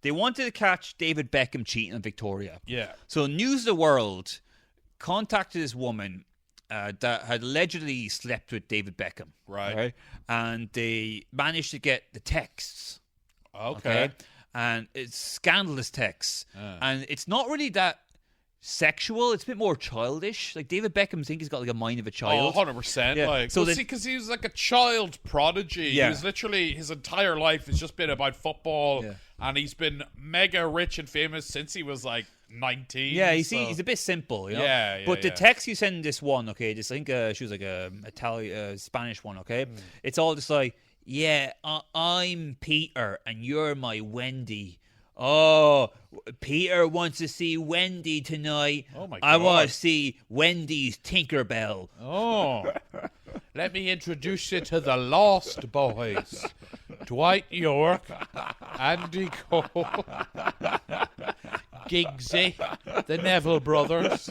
They wanted to catch David Beckham cheating on Victoria. Yeah. So News of the World contacted this woman that had allegedly slept with David Beckham. Right. And they managed to get the texts. Okay. And it's scandalous texts. And it's not really that sexual. It's a bit more childish. Like David Beckham, I think he's got like a mind of a child. 100%. Yeah. Like, So because he was like a child prodigy. Yeah. He was literally, his entire life has just been about football. Yeah. And he's been mega rich and famous since he was like 19. Yeah, so. he's a bit simple, you know. Yeah, But the yeah. text you send this one, okay, just I think she was like a Spanish one, okay. It's all just like, yeah, I'm Peter and you're my Wendy. Oh, Peter wants to see Wendy tonight. Oh my I want God. to see Wendy's Tinkerbell. Oh, let me introduce you to the Lost Boys. Dwight York, Andy Cole, Giggsy, the Neville brothers.